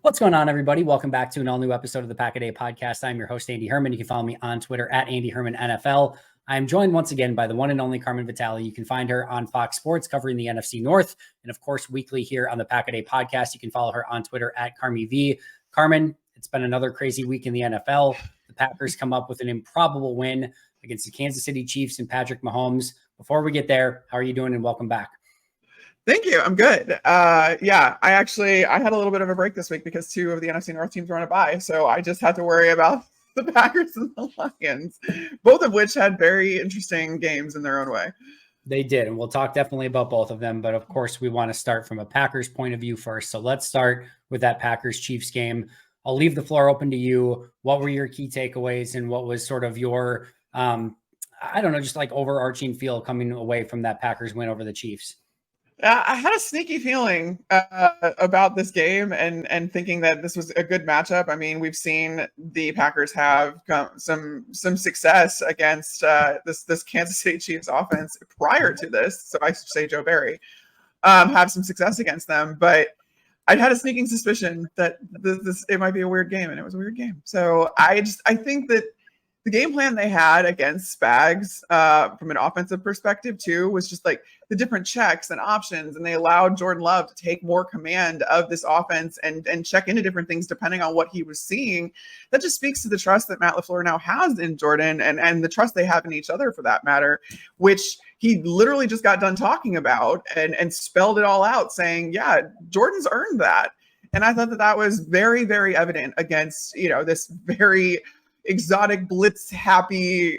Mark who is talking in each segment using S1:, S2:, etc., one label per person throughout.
S1: What's going on, everybody? Welcome back to an all-new episode of the Pack a Day podcast. I'm your host, Andy Herman. You can follow me on Twitter at Andy Herman NFL. I'm joined once again by the one and only Carmen Vitale. You can find her on Fox Sports covering the NFC North, and of course, weekly here on the Pack a Day podcast. You can follow her on Twitter at CarmyV. Carmen, it's been another crazy week in the NFL. The Packers come up with an improbable win against the Kansas City Chiefs and Patrick Mahomes. Before we get there, how are you doing? And welcome back.
S2: Thank you. I'm good. I had a little bit of a break this week because two of the NFC North teams were on a bye. So I just had to worry about the Packers and the Lions, both of which had very interesting games in their own way.
S1: They did. And we'll talk definitely about both of them. But of course, we want to start from a Packers point of view first. So let's start with that Packers-Chiefs game. I'll leave the floor open to you. What were your key takeaways and what was sort of your, just like overarching feel coming away from that Packers win over the Chiefs?
S2: I had a sneaky feeling about this game and thinking that this was a good matchup. I mean, we've seen the Packers have some success against this Kansas City Chiefs offense prior to this. So I should say Joe Barry have some success against them. But I had a sneaking suspicion that it might be a weird game, and it was a weird game. So I think that the game plan they had against Spags from an offensive perspective too was just like the different checks and options, and they allowed Jordan Love to take more command of this offense and check into different things depending on what he was seeing. That just speaks to the trust that Matt LaFleur now has in Jordan and the trust they have in each other for that matter, which he literally just got done talking about and spelled it all out saying, yeah, Jordan's earned that. And I thought that was very, very evident against, this very exotic blitz happy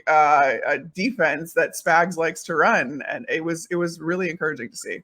S2: defense that Spags likes to run, and it was really encouraging to see.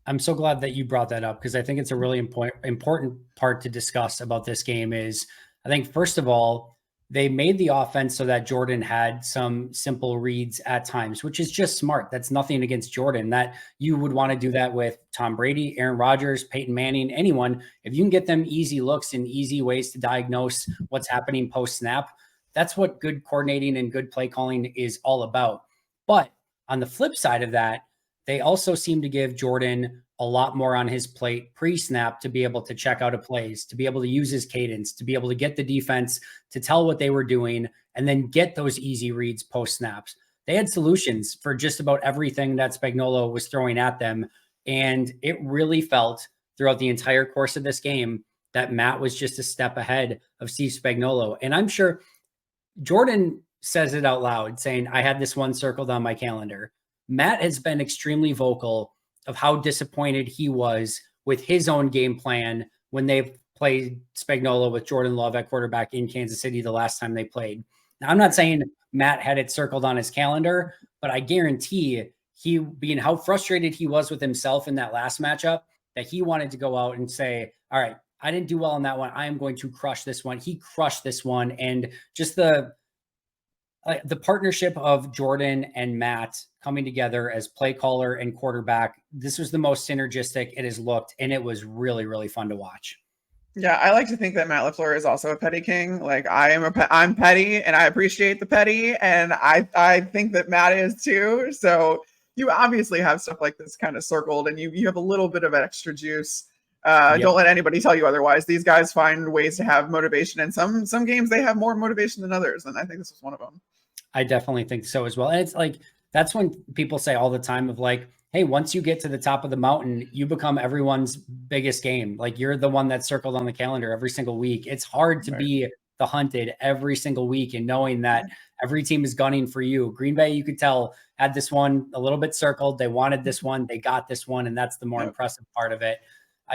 S1: I'm so glad that you brought that up because I think it's a really important part to discuss about this game is I think first of all they made the offense so that Jordan had some simple reads at times, which is just smart. That's nothing against Jordan. That you would want to do that with Tom Brady, Aaron Rodgers, Peyton Manning, anyone. If you can get them easy looks and easy ways to diagnose what's happening post snap, that's what good coordinating and good play calling is all about. But on the flip side of that, they also seem to give Jordan a lot more on his plate pre-snap to be able to check out a plays, to be able to use his cadence, to be able to get the defense to tell what they were doing and then get those easy reads post-snaps. They had solutions for just about everything that Spagnuolo was throwing at them. And it really felt throughout the entire course of this game that Matt was just a step ahead of Steve Spagnuolo. And I'm sure Jordan says it out loud saying, I had this one circled on my calendar. Matt has been extremely vocal of how disappointed he was with his own game plan when they played Spagnuolo with Jordan Love at quarterback in Kansas City the last time they played. Now, I'm not saying Matt had it circled on his calendar, but I guarantee he, being how frustrated he was with himself in that last matchup, that he wanted to go out and say, all right, I didn't do well on that one. I am going to crush this one. He crushed this one. And just the partnership of Jordan and Matt coming together as play caller and quarterback, this was the most synergistic it has looked. And it was really, really fun to watch.
S2: Yeah, I like to think that Matt LaFleur is also a petty king. Like I'm petty and I appreciate the petty. And I think that Matt is too. So you obviously have stuff like this kind of circled and you have a little bit of extra juice. Yep. Don't let anybody tell you otherwise. These guys find ways to have motivation, and some games they have more motivation than others, and I think this was one of them.
S1: I definitely think so as well. And it's like that's when people say all the time of like, hey, once you get to the top of the mountain, you become everyone's biggest game. Like you're the one that's circled on the calendar every single week. It's hard to be the hunted every single week and knowing that every team is gunning for you. Green Bay, you could tell, had this one a little bit circled. They wanted this one. They got this one, and that's the more impressive part of it.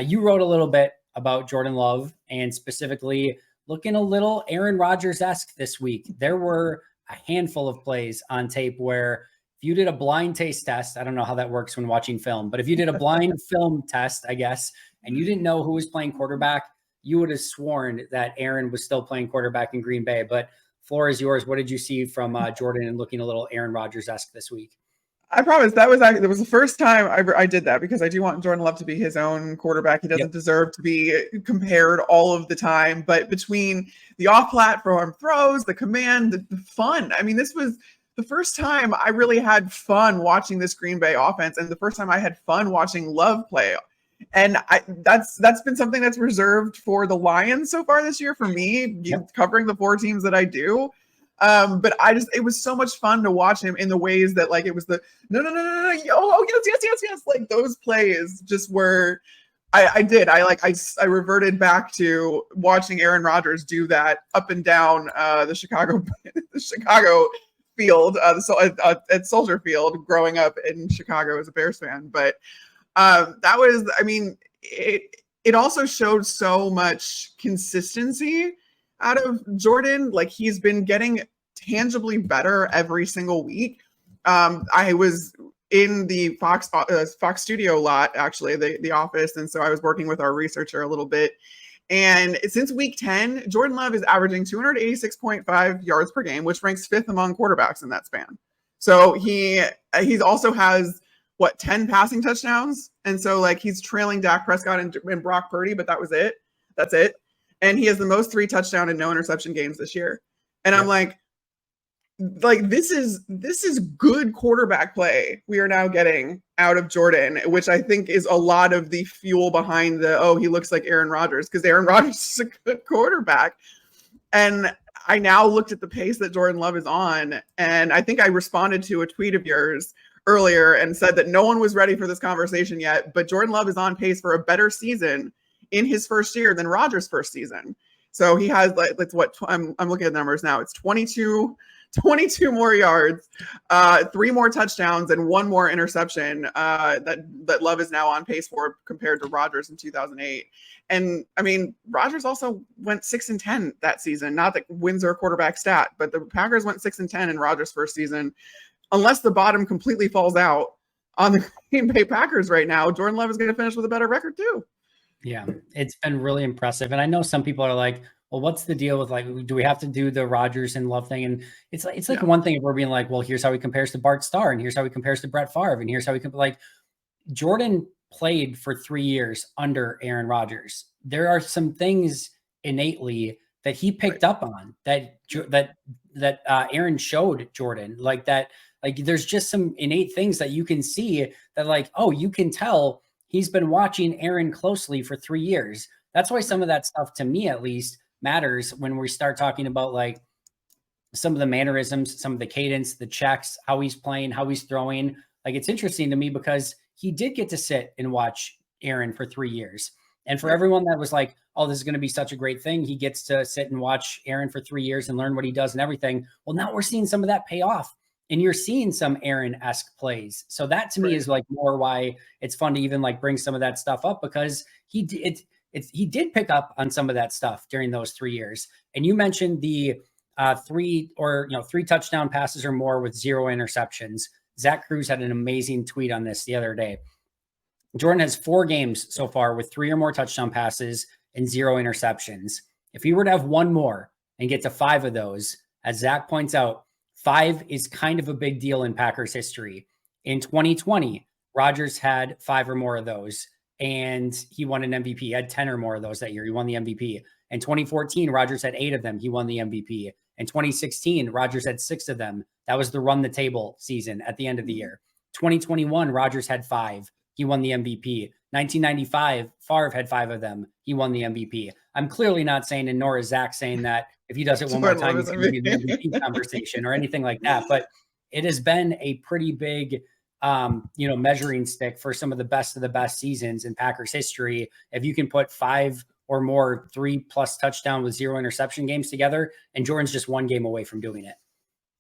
S1: You wrote a little bit about Jordan Love and specifically looking a little Aaron Rodgers-esque this week. There were a handful of plays on tape where if you did a blind taste test, I don't know how that works when watching film, but if you did a blind film test, I guess, and you didn't know who was playing quarterback, you would have sworn that Aaron was still playing quarterback in Green Bay. But floor is yours. What did you see from Jordan and looking a little Aaron Rodgers-esque this week?
S2: I promise that was the first time I did that because I do want Jordan Love to be his own quarterback. He doesn't deserve to be compared all of the time, but between the off-platform throws, the command, the fun. I mean, this was the first time I really had fun watching this Green Bay offense and the first time I had fun watching Love play. And that's been something that's reserved for the Lions so far this year for me, covering the 4 teams that I do. But it was so much fun to watch him in the ways that, like, it was the no, oh yes, like those plays just were. I reverted back to watching Aaron Rodgers do that up and down the Chicago field, at Soldier Field, growing up in Chicago as a Bears fan. But that was, I mean, it also showed so much consistency out of Jordan. Like, he's been getting tangibly better every single week. I was in the Fox studio lot, actually, the office, and so I was working with our researcher a little bit. And since week 10, Jordan Love is averaging 286.5 yards per game, which ranks 5th among quarterbacks in that span. So he also has 10 passing touchdowns, and so, like, he's trailing Dak Prescott and Brock Purdy, but that was it. That's it. And he has the most 3 touchdown and no interception games this year. And I'm like, this is good quarterback play we are now getting out of Jordan, which I think is a lot of the fuel behind he looks like Aaron Rodgers, because Aaron Rodgers is a good quarterback. And I now looked at the pace that Jordan Love is on, and I think I responded to a tweet of yours earlier and said that no one was ready for this conversation yet, but Jordan Love is on pace for a better season in his first year than Rodgers' first season. So he has, like, I'm looking at the numbers now. It's 22 more yards, 3 more touchdowns, and 1 more interception that Love is now on pace for, compared to Rodgers in 2008. And I mean, Rodgers also went 6-10 that season. Not that wins are a quarterback stat, but the Packers went 6-10 in Rodgers' first season. Unless the bottom completely falls out on the Green Bay Packers right now, Jordan Love is going to finish with a better record too.
S1: Yeah, it's been really impressive. And I know some people are like, well, what's the deal with, like, do we have to do the Rodgers and Love thing? And it's like one thing if we're being like, well, here's how he compares to Bart Starr, and here's how he compares to Brett Favre, and here's how he like, Jordan played for 3 years under Aaron Rodgers. There are some things innately that he picked up on that Aaron showed Jordan, like that. Like, there's just some innate things that you can see that, like, oh, you can tell he's been watching Aaron closely for 3 years. That's why some of that stuff, to me at least, matters when we start talking about, like, some of the mannerisms, some of the cadence, the checks, how he's playing, how he's throwing. Like, it's interesting to me because he did get to sit and watch Aaron for 3 years. And for everyone that was like, oh, this is going to be such a great thing, he gets to sit and watch Aaron for 3 years and learn what he does and everything. Well, now we're seeing some of that pay off. And you're seeing some Aaron-esque plays. So that, to me, is, like, more why it's fun to even, like, bring some of that stuff up, because he did pick up on some of that stuff during those 3 years. And you mentioned the 3 touchdown passes or more with 0 interceptions. Zach Cruz had an amazing tweet on this the other day. Jordan has 4 games so far with 3 or more touchdown passes and 0 interceptions. If he were to have 1 more and get to 5 of those, as Zach points out, 5 is kind of a big deal in Packers history. In 2020, Rodgers had 5 or more of those, and he won an MVP. He had 10 or more of those that year. He won the MVP. In 2014, Rodgers had 8 of them. He won the MVP. In 2016, Rodgers had 6 of them. That was the run the table season at the end of the year. 2021, Rodgers had 5. He won the MVP. 1995, Favre had 5 of them. He won the MVP. I'm clearly not saying, and nor is Zach saying, that if he does it one more time, he's going to be in the MVP conversation or anything like that. But it has been a pretty big, measuring stick for some of the best seasons in Packers history. If you can put 5 or more 3+ touchdown with 0 interception games together, and Jordan's just 1 game away from doing it.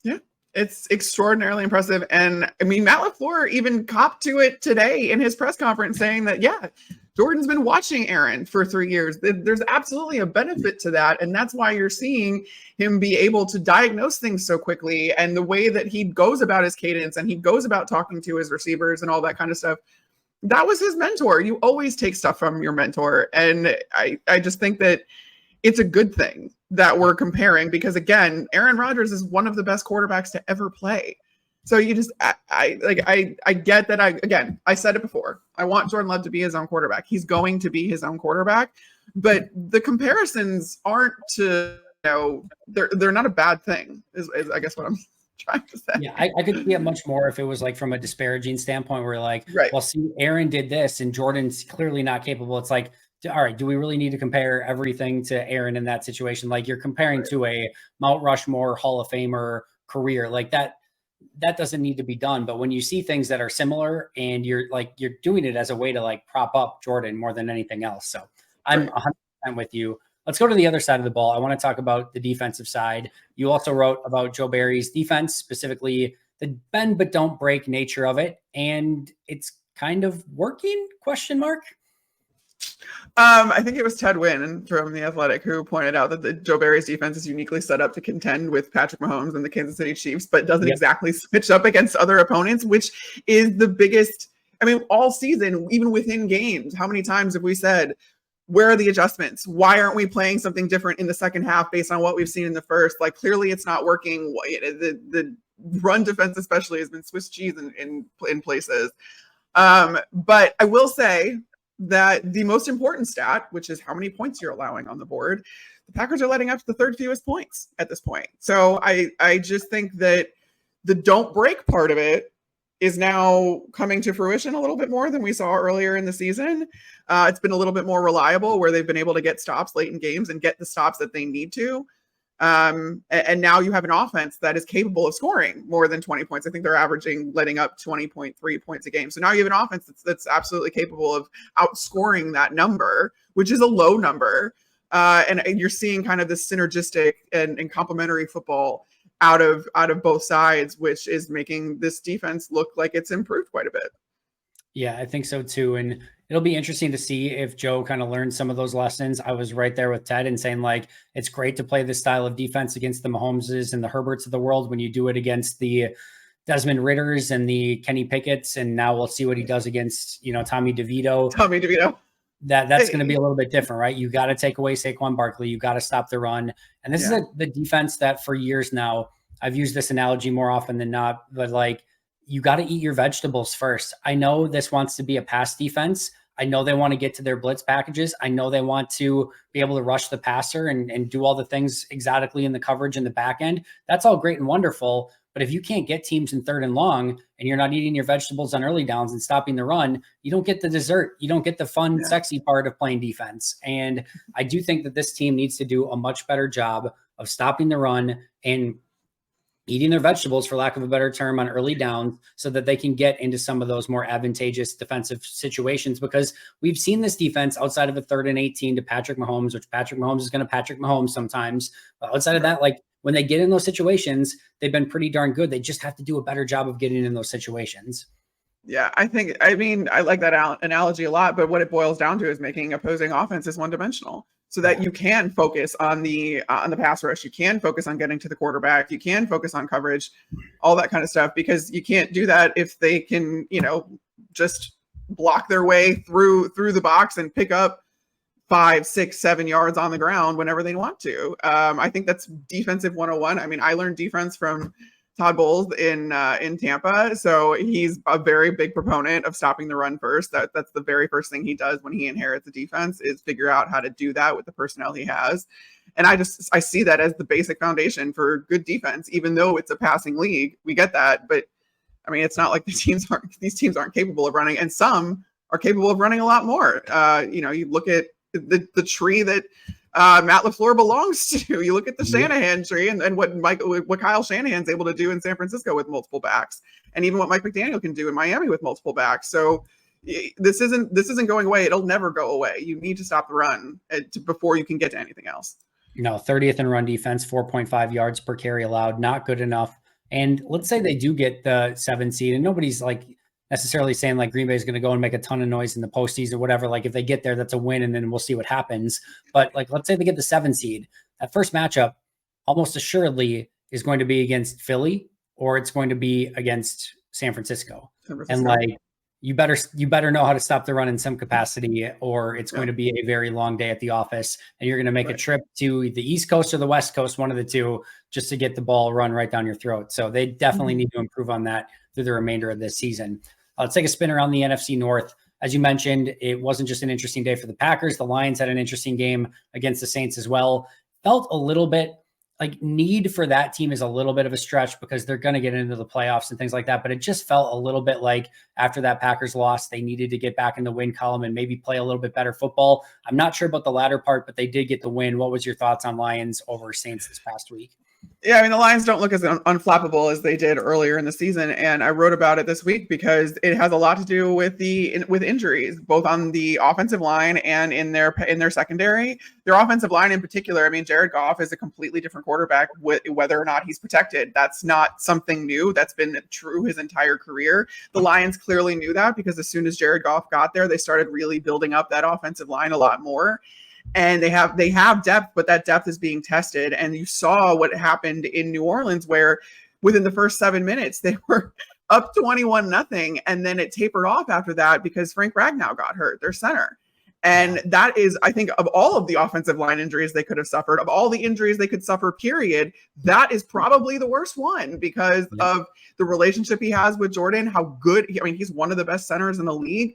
S2: Yeah. It's extraordinarily impressive. And I mean, Matt LaFleur even copped to it today in his press conference, saying that, yeah, Jordan's been watching Aaron for 3 years. There's absolutely a benefit to that. And that's why you're seeing him be able to diagnose things so quickly. And the way that he goes about his cadence and he goes about talking to his receivers and all that kind of stuff, that was his mentor. You always take stuff from your mentor. And I just think that it's a good thing that we're comparing, because, again, Aaron Rodgers is one of the best quarterbacks to ever play. So you just, I get that. I said it before. I want Jordan Love to be his own quarterback. He's going to be his own quarterback, but the comparisons aren't to, they're not a bad thing. Is I guess what I'm trying to say.
S1: Yeah, I could see it much more if it was like from a disparaging standpoint where like,
S2: Right.
S1: well, see, Aaron did this and Jordan's clearly not capable. It's like, all right, do we really need to compare everything to Aaron in that situation? Like you're comparing to a Mount Rushmore Hall of Famer career like that. That doesn't need to be done. But when you see things that are similar and you're doing it as a way to like prop up Jordan more than anything else. So I'm 100% with you. Let's go to the other side of the ball. I want to talk about the defensive side. You also wrote about Joe Barry's defense, specifically the bend but don't break nature of it. And it's kind of working, question mark?
S2: I think it was Ted Wynn from The Athletic who pointed out that the Joe Barry's defense is uniquely set up to contend with Patrick Mahomes and the Kansas City Chiefs, but doesn't exactly switch up against other opponents, which is the biggest. I mean, all season, even within games, how many times have we said, where are the adjustments? Why aren't we playing something different in the second half based on what we've seen in the first? Like, clearly it's not working. The run defense especially has been Swiss cheese in places. But I will say that the most important stat, which is how many points you're allowing on the board, the Packers are letting up the third fewest points at this point. So I just think that the don't break part of it is now coming to fruition a little bit more than we saw earlier in the season. It's been a little bit more reliable where they've been able to get stops late in games and get the stops that they need to. And now you have an offense that is capable of scoring more than 20 points. I think they're letting up 20.3 points a game. So now you have an offense that's absolutely capable of outscoring that number, which is a low number. And you're seeing kind of this synergistic and complementary football out of both sides, which is making this defense look like it's improved quite a bit.
S1: Yeah, I think so too. And it'll be interesting to see if Joe kind of learns some of those lessons. I was right there with Ted and saying like, it's great to play this style of defense against the Mahomeses and the Herberts of the world when you do it against the Desmond Ritters and the Kenny Pickett's. And now we'll see what he does against, Tommy DeVito. That's going to be a little bit different, right? You got to take away Saquon Barkley. You got to stop the run. And this is the defense that for years now, I've used this analogy more often than not, but like, you got to eat your vegetables first. I know this wants to be a pass defense. I know they want to get to their blitz packages. I know they want to be able to rush the passer and do all the things exotically in the coverage in the back end. That's all great and wonderful. But if you can't get teams in third and long and you're not eating your vegetables on early downs and stopping the run, you don't get the dessert. You don't get the fun, sexy part of playing defense. And I do think that this team needs to do a much better job of stopping the run and eating their vegetables, for lack of a better term, on early downs so that they can get into some of those more advantageous defensive situations, because we've seen this defense outside of a 3rd and 18 to Patrick Mahomes, which Patrick Mahomes is going to Patrick Mahomes sometimes. But outside of that, like when they get in those situations, they've been pretty darn good. They just have to do a better job of getting in those situations. Yeah,
S2: I like that analogy a lot, but what it boils down to is making opposing offenses one-dimensional, so that you can focus on the pass rush, you can focus on getting to the quarterback, you can focus on coverage, all that kind of stuff, because you can't do that if they can, just block their way through the box and pick up 5, 6, 7 yards on the ground whenever they want to. I think that's defensive 101. I mean, I learned defense from Todd Bowles in Tampa. So he's a very big proponent of stopping the run first. That's the very first thing he does when he inherits a defense, is figure out how to do that with the personnel he has. And I see that as the basic foundation for good defense, even though it's a passing league. We get that, but I mean, it's not like these teams aren't capable of running, and some are capable of running a lot more. You look at the tree that Matt LaFleur belongs to. You look at the Shanahan tree and what Kyle Shanahan's able to do in San Francisco with multiple backs, and even what Mike McDaniel can do in Miami with multiple backs. So this isn't going away. It'll never go away. You need to stop the run before you can get to anything else.
S1: No, 30th in run defense, 4.5 yards per carry allowed, not good enough. And let's say they do get the 7 seed, and nobody's like necessarily saying like Green Bay is going to go and make a ton of noise in the postseason or whatever. Like if they get there, that's a win, and then we'll see what happens. But like, let's say they get the 7 seed, that first matchup almost assuredly is going to be against Philly, or it's going to be against San Francisco. And like, you better know how to stop the run in some capacity, or it's going to be a very long day at the office, and you're going to make a trip to the East Coast or the West Coast, one of the two, just to get the ball run right down your throat. So they definitely need to improve on that through the remainder of this season. Let's take a spin around the NFC North. As you mentioned, it wasn't just an interesting day for the Packers. The Lions had an interesting game against the Saints as well. Felt a little bit need for that team is a little bit of a stretch because they're going to get into the playoffs and things like that. But it just felt a little bit like after that Packers loss, they needed to get back in the win column and maybe play a little bit better football. I'm not sure about the latter part, but they did get the win. What was your thoughts on Lions over Saints this past week?
S2: Yeah, I mean, the Lions don't look as unflappable as they did earlier in the season, and I wrote about it this week because it has a lot to do with with injuries, both on the offensive line and in their secondary. Their offensive line in particular, I mean, Jared Goff is a completely different quarterback whether or not he's protected. That's not something new. That's been true his entire career. The Lions clearly knew that because as soon as Jared Goff got there, they started really building up that offensive line a lot more. And they have depth, but that depth is being tested. And you saw what happened in New Orleans, where within the first 7 minutes, they were up 21-0. And then it tapered off after that because Frank Ragnow got hurt, their center. And that is, I think, of all of the offensive line injuries they could have suffered, of all the injuries they could suffer, period, that is probably the worst one because of the relationship he has with Jordan, how good, I mean, he's one of the best centers in the league.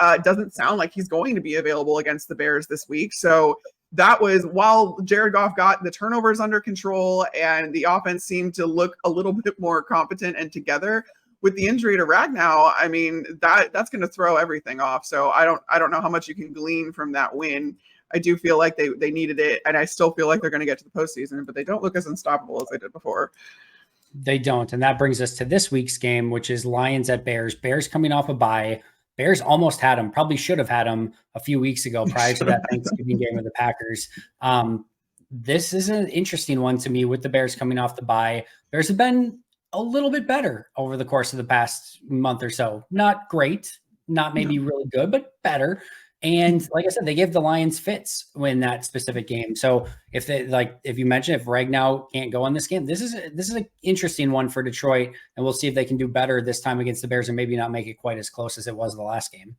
S2: It doesn't sound like he's going to be available against the Bears this week. So that was, while Jared Goff got the turnovers under control and the offense seemed to look a little bit more competent and together, with the injury to Ragnow, I mean, that's going to throw everything off. So I don't know how much you can glean from that win. I do feel like they needed it, and I still feel like they're going to get to the postseason, but they don't look as unstoppable as they did before.
S1: They don't. And that brings us to this week's game, which is Lions at Bears. Bears coming off a bye. Bears almost had him, probably should have had him a few weeks ago prior to that Thanksgiving game with the Packers. This is an interesting one to me with the Bears coming off the bye. Bears have been a little bit better over the course of the past month or so. Not great, not maybe really good, but better. And like I said, they gave the Lions fits in that specific game. So if you mentioned, if Ragnow can't go in this game, this is an interesting one for Detroit, and we'll see if they can do better this time against the Bears and maybe not make it quite as close as it was the last game.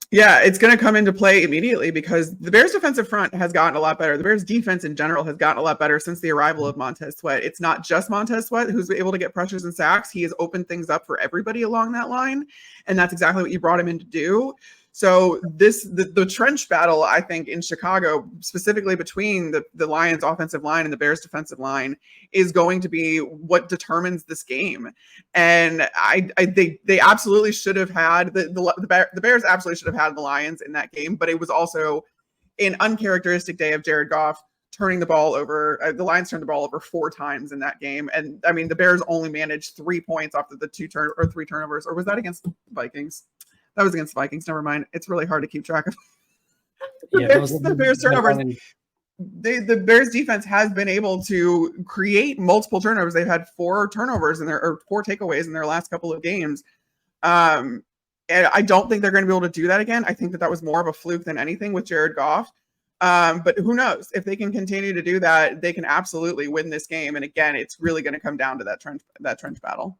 S1: Yeah,
S2: it's going to come into play immediately because the Bears defensive front has gotten a lot better. The Bears defense in general has gotten a lot better since the arrival of Montez Sweat. It's not just Montez Sweat who's able to get pressures and sacks. He has opened things up for everybody along that line, and that's exactly what you brought him in to do. So the trench battle, I think, in Chicago, specifically between the Lions offensive line and the Bears defensive line, is going to be what determines this game. And they absolutely should have had the Bears absolutely should have had the Lions in that game, but it was also an uncharacteristic day of Jared Goff turning the ball over. The Lions turned the ball over 4 times in that game, and I mean the Bears only managed 3 points off of the 3 turnovers. Or was that against the Vikings? That was against the Vikings. Never mind. It's really hard to keep track of. The Bears turnovers. The Bears defense has been able to create multiple turnovers. They've had 4 turnovers or 4 takeaways in their last couple of games. And I don't think they're going to be able to do that again. I think that was more of a fluke than anything with Jared Goff. But who knows? If they can continue to do that, they can absolutely win this game. And again, it's really going to come down to that trench battle.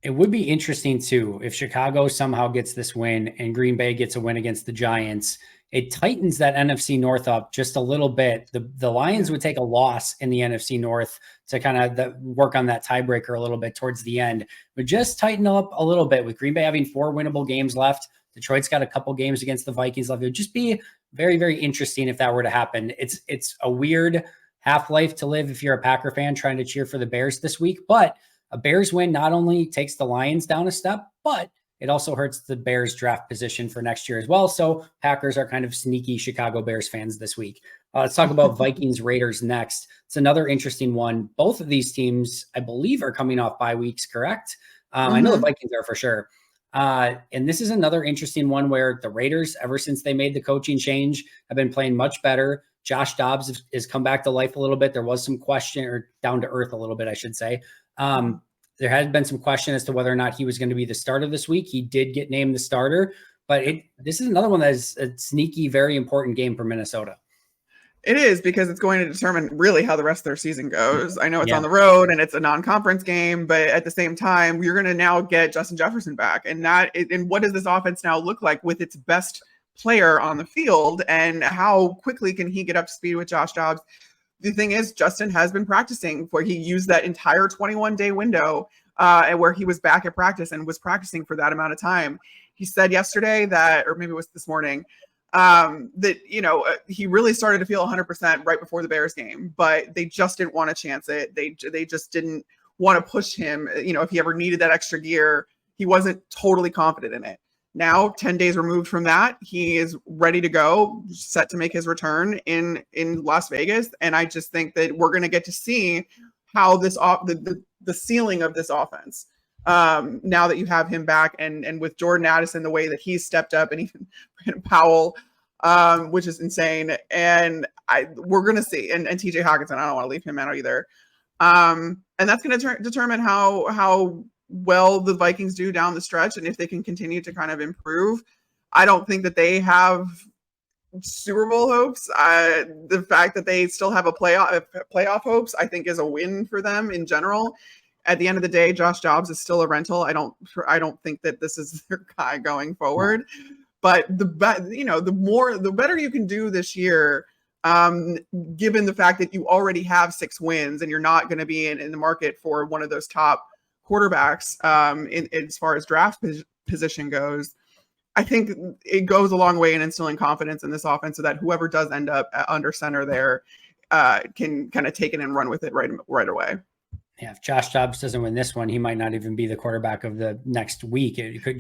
S1: It would be interesting, too, if Chicago somehow gets this win and Green Bay gets a win against the Giants. It tightens that NFC North up just a little bit. The Lions would take a loss in the NFC North to kind of work on that tiebreaker a little bit towards the end. But just tighten up a little bit with Green Bay having 4 winnable games left. Detroit's got a couple games against the Vikings left. It would just be very, very interesting if that were to happen. It's a weird half-life to live if you're a Packer fan trying to cheer for the Bears this week, but a Bears win not only takes the Lions down a step, but it also hurts the Bears draft position for next year as well. So Packers are kind of sneaky Chicago Bears fans this week. Let's talk about Vikings Raiders next. It's another interesting one. Both of these teams, I believe, are coming off bye weeks, correct? I know the Vikings are for sure. And this is another interesting one where the Raiders, ever since they made the coaching change, have been playing much better. Josh Dobbs has come back to life a little bit. There was some question, or down to earth a little bit, I should say. There had been some question as to whether or not he was going to be the starter this week. He did get named the starter, but this is another one that is a sneaky, very important game for Minnesota.
S2: It is, because it's going to determine really how the rest of their season goes. I know it's on the road and it's a non-conference game, but at the same time, you're going to now get Justin Jefferson back. And what does this offense now look like with its best player on the field, and how quickly can he get up to speed with Josh Dobbs? The thing is, Justin has been practicing, where he used that entire 21-day window and where he was back at practice and was practicing for that amount of time. He said yesterday that, or maybe it was this morning, that, he really started to feel 100% right before the Bears game, but they just didn't want to chance it. They just didn't want to push him. If he ever needed that extra gear, he wasn't totally confident in it. Now, 10 days removed from that, he is ready to go, set to make his return in Las Vegas. And I just think that we're going to get to see how the ceiling of this offense, now that you have him back, and with Jordan Addison, the way that he's stepped up, and even Brandon Powell, which is insane. And we're going to see, and TJ Hawkinson, I don't want to leave him out either. And that's going to determine how well the Vikings do down the stretch, and if they can continue to kind of improve. I don't think that they have Super Bowl hopes. The fact that they still have a playoff hopes, I think, is a win for them in general. At the end of the day, Josh Dobbs is still a rental. I don't think that this is their guy going forward. But the better you can do this year, given the fact that you already have 6 wins and you're not going to be in the market for one of those top quarterbacks as far as draft position goes, I think it goes a long way in instilling confidence in this offense, so that whoever does end up under center there can kind of take it and run with it right away.
S1: Yeah, if Josh Dobbs doesn't win this one, he might not even be the quarterback of the next week.
S2: You got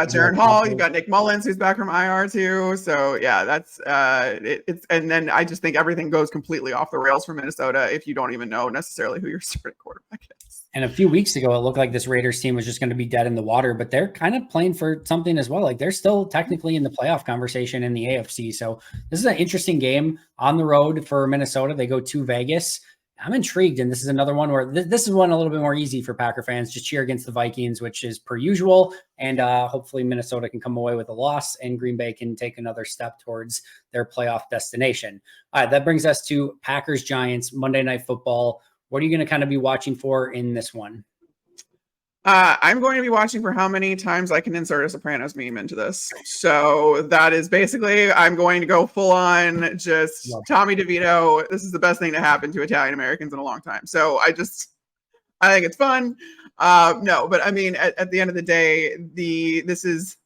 S2: Jaren Hall, you got Nick Mullins, who's back from IR too. So yeah, that's it's. And then I just think everything goes completely off the rails for Minnesota if you don't even know necessarily who your starting quarterback is.
S1: And a few weeks ago, it looked like this Raiders team was just going to be dead in the water, but they're kind of playing for something as well. Like, they're still technically in the playoff conversation in the AFC. So this is an interesting game on the road for Minnesota. They go to Vegas. I'm intrigued, and this is another one where this is one a little bit more easy for Packer fans. Just cheer against the Vikings, which is per usual, and hopefully Minnesota can come away with a loss, and Green Bay can take another step towards their playoff destination. All right, that brings us to Packers-Giants, Monday Night Football. What are you going to kind of be watching for in this one?
S2: I'm going to be watching for how many times I can insert a Sopranos meme into this. So that is basically, I'm going to go full on just Tommy DeVito. This is the best thing to happen to Italian Americans in a long time. So I think it's fun. No, but I mean, at the end of the day, this is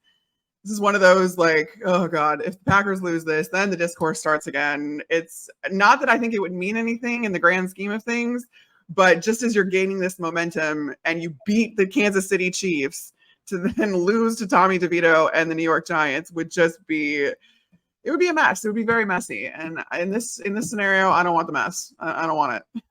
S2: one of those, like, oh God, if the Packers lose this, then the discourse starts again. It's not that I think it would mean anything in the grand scheme of things, but just as you're gaining this momentum and you beat the Kansas City Chiefs, to then lose to Tommy DeVito and the New York Giants would be a mess. It would be very messy. And in this scenario, I don't want the mess. I don't want it.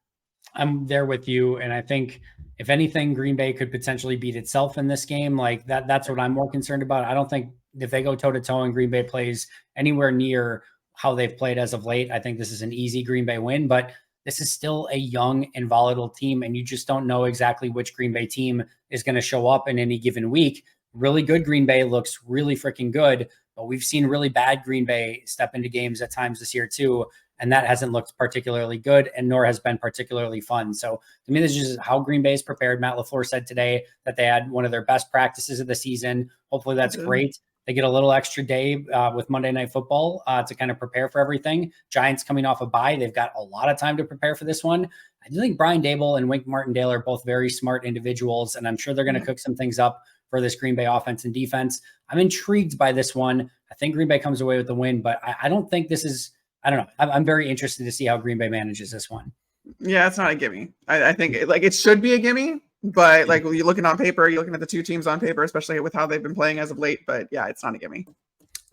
S1: I'm there with you. And I think if anything, Green Bay could potentially beat itself in this game. Like that's what I'm more concerned about. I don't think if they go toe to toe and Green Bay plays anywhere near how they've played as of late, I think this is an easy Green Bay win, but this is still a young and volatile team, and you just don't know exactly which Green Bay team is going to show up in any given week. Really good Green Bay looks really freaking good, but we've seen really bad Green Bay step into games at times this year too, and that hasn't looked particularly good, and nor has been particularly fun. So to me, this is just how Green Bay is prepared. Matt LaFleur said today that they had one of their best practices of the season. Hopefully that's great. They get a little extra day with Monday Night Football to kind of prepare for everything. Giants coming off a bye. They've got a lot of time to prepare for this one. I do think Brian Daboll and Wink Martindale are both very smart individuals, and I'm sure they're going to cook some things up for this Green Bay offense and defense. I'm intrigued by this one. I think Green Bay comes away with the win, but I don't think this is – I don't know. I'm very interested to see how Green Bay manages this one.
S2: Yeah, it's not a gimme. I think it should be a gimme. But like you're looking on paper, you're looking at the two teams on paper, especially with how they've been playing as of late. But yeah, it's not a gimme.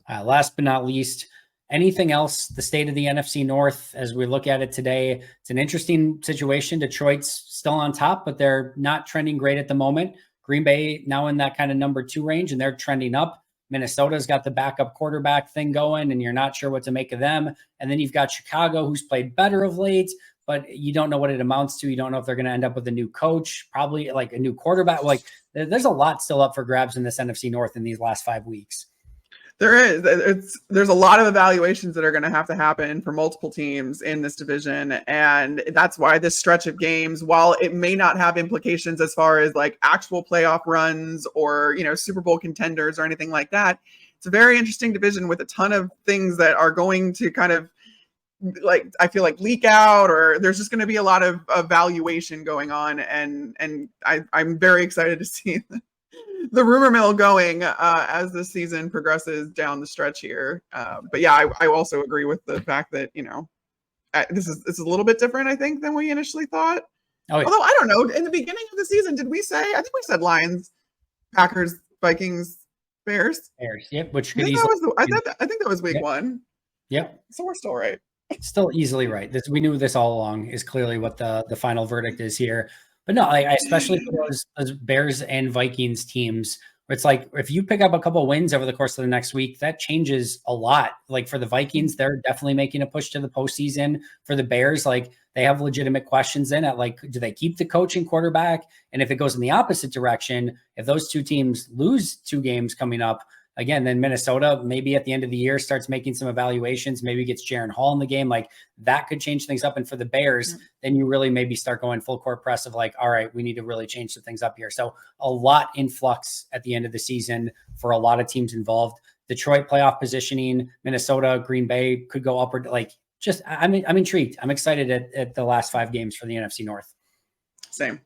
S1: Last but not least, anything else? The state of the NFC North as we look at it today, it's an interesting situation. Detroit's still on top, but they're not trending great at the moment. Green Bay now in that kind of number 2 range, and they're trending up. Minnesota's got the backup quarterback thing going, and you're not sure what to make of them. And then you've got Chicago, who's played better of late, but you don't know what it amounts to. You don't know if they're going to end up with a new coach, probably like a new quarterback. Like there's a lot still up for grabs in this NFC North in these last 5 weeks.
S2: There is. There's a lot of evaluations that are going to have to happen for multiple teams in this division. And that's why this stretch of games, while it may not have implications as far as like actual playoff runs or, Super Bowl contenders or anything like that, it's a very interesting division with a ton of things that are going to kind of, like, I feel like leak out, or there's just going to be a lot of evaluation going on, and I'm very excited to see the rumor mill going as the season progresses down the stretch here. But yeah, I also agree with the fact that, this is a little bit different, I think, than we initially thought.
S1: Oh, yeah.
S2: Although I don't know, in the beginning of the season, did we say? I think we said Lions, Packers, Vikings, Bears.
S1: Bears. Yep. Which could
S2: I
S1: easily.
S2: I think that was week
S1: Yep.
S2: 1.
S1: Yep.
S2: So we're still right.
S1: Still easily right. We knew this all along is clearly what the final verdict is here. But no, I especially for those Bears and Vikings teams, where it's like if you pick up a couple of wins over the course of the next week, that changes a lot. Like for the Vikings, they're definitely making a push to the postseason. For the Bears, like they have legitimate questions in it. Like, do they keep the coach and quarterback? And if it goes in the opposite direction, if those two teams lose 2 games coming up, again, then Minnesota maybe at the end of the year starts making some evaluations, maybe gets Jaron Hall in the game. Like that could change things up. And for the Bears, then you really maybe start going full court press of like, all right, we need to really change some things up here. So a lot in flux at the end of the season for a lot of teams involved. Detroit playoff positioning, Minnesota, Green Bay could go upward. Like just, I'm intrigued. I'm excited at the last 5 games for the NFC North.
S2: Same.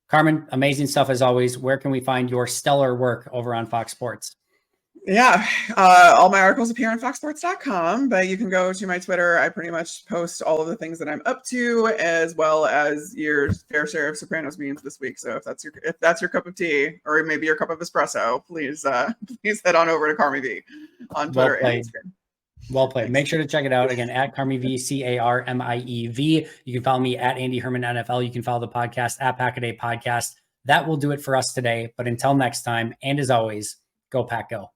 S1: Carmen, amazing stuff as always. Where can we find your stellar work over on Fox Sports?
S2: Yeah, all my articles appear on foxsports.com, but you can go to my Twitter. I pretty much post all of the things that I'm up to, as well as your fair share of Sopranos memes this week. So if that's your cup of tea, or maybe your cup of espresso, please head on over to Carmen V on Twitter and Instagram.
S1: Well played. Make sure to check it out again at CarmieV, CarmieV. You can follow me at Andy Herman NFL. You can follow the podcast at Pack-A-Day Podcast. That will do it for us today. But until next time, and as always, go Pack Go.